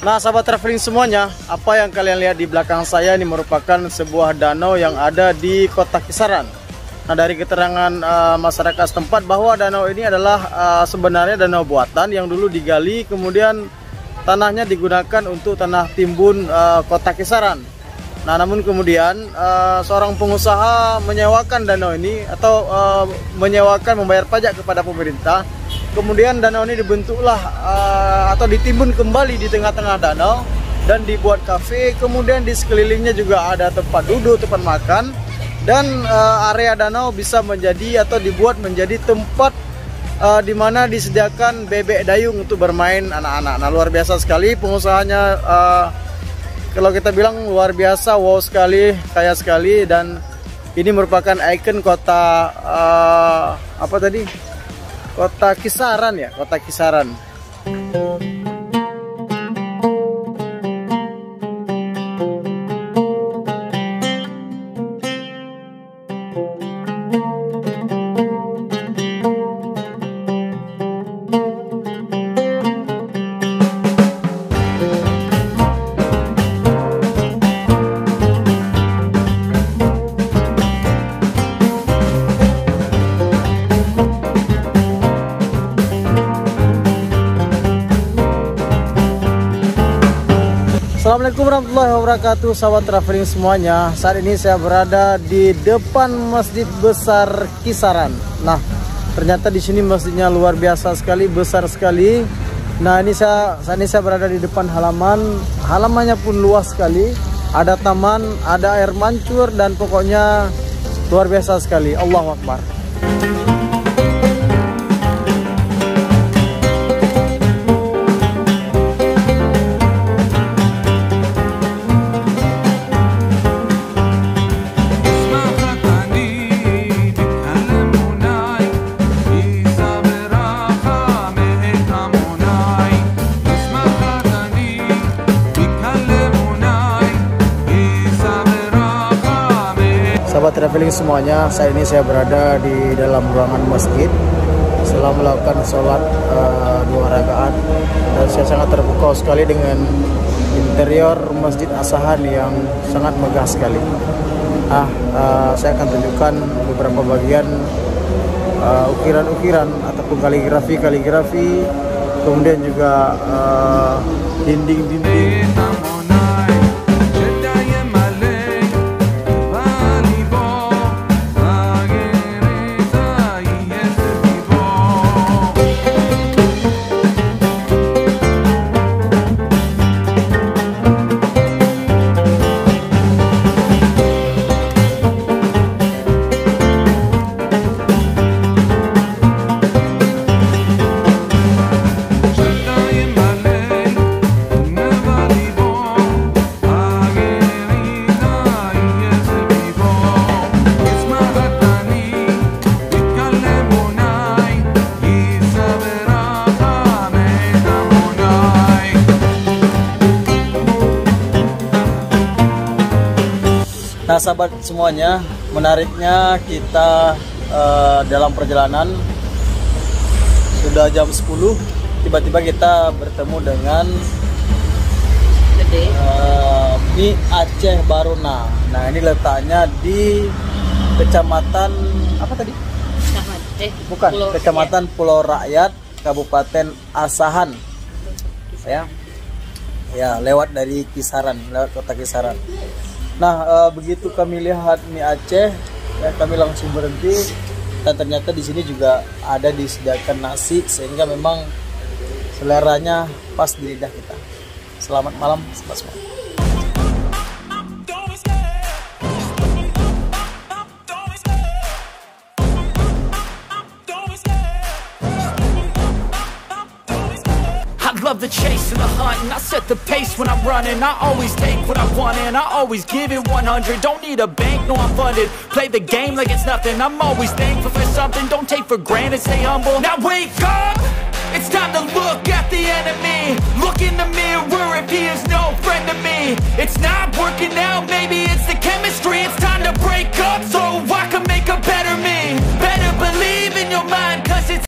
Nah, sahabat traveling semuanya, apa yang kalian lihat di belakang saya ini merupakan sebuah danau yang ada di Kota Kisaran. Nah, dari keterangan masyarakat setempat bahwa danau ini adalah sebenarnya danau buatan yang dulu digali, kemudian tanahnya digunakan untuk tanah timbun Kota Kisaran. Nah, namun kemudian seorang pengusaha menyewakan danau ini atau membayar pajak kepada pemerintah. Kemudian danau ini dibentuklah atau ditimbun kembali di tengah-tengah danau dan dibuat kafe. Kemudian di sekelilingnya juga ada tempat duduk, tempat makan, dan area danau bisa menjadi atau dibuat menjadi tempat di mana disediakan bebek dayung untuk bermain anak-anak. Nah, luar biasa sekali pengusahanya. Kalau kita bilang luar biasa, wow sekali, kaya sekali, dan ini merupakan ikon kota apa tadi? Kota Kisaran ya, Kota Kisaran. Assalamualaikum warahmatullahi wabarakatuh, sahabat traveling semuanya. Saat ini saya berada di depan Masjid Besar Kisaran. Nah, ternyata di sini masjidnya luar biasa sekali, besar sekali. Nah, saat ini saya berada di depan halamannya pun luas sekali. Ada taman, ada air mancur, dan pokoknya luar biasa sekali. Allahu Akbar. Sahabat traveling semuanya, saat ini saya berada di dalam ruangan masjid setelah melakukan sholat 2 rakaat, dan saya sangat terpukau sekali dengan interior Masjid Asahan yang sangat megah sekali. Saya akan tunjukkan beberapa bagian ukiran-ukiran ataupun kaligrafi, kemudian juga dinding-dinding. Nah, sahabat semuanya, menariknya kita dalam perjalanan sudah jam 10, tiba-tiba kita bertemu dengan mie Aceh Baruna. Nah, ini letaknya di Kecamatan apa tadi? Kecamatan Pulau Rakyat, Kabupaten Asahan. Ya, lewat dari Kisaran, lewat Kota Kisaran. Nah, begitu kami lihat mie Aceh, ya, kami langsung berhenti, dan ternyata di sini juga ada disediakan nasi, sehingga memang seleranya pas di lidah kita. Selamat malam, sahabat semua. Love the chase and the hunt, and I set the pace when I'm running. I always take what I want and I always give it 100. Don't need a bank, no I'm funded. Play the game like it's nothing. I'm always thankful for something. Don't take for granted, stay humble. Now wake up, it's time to look at the enemy. Look in the mirror if he is no friend to me. It's not working out, man.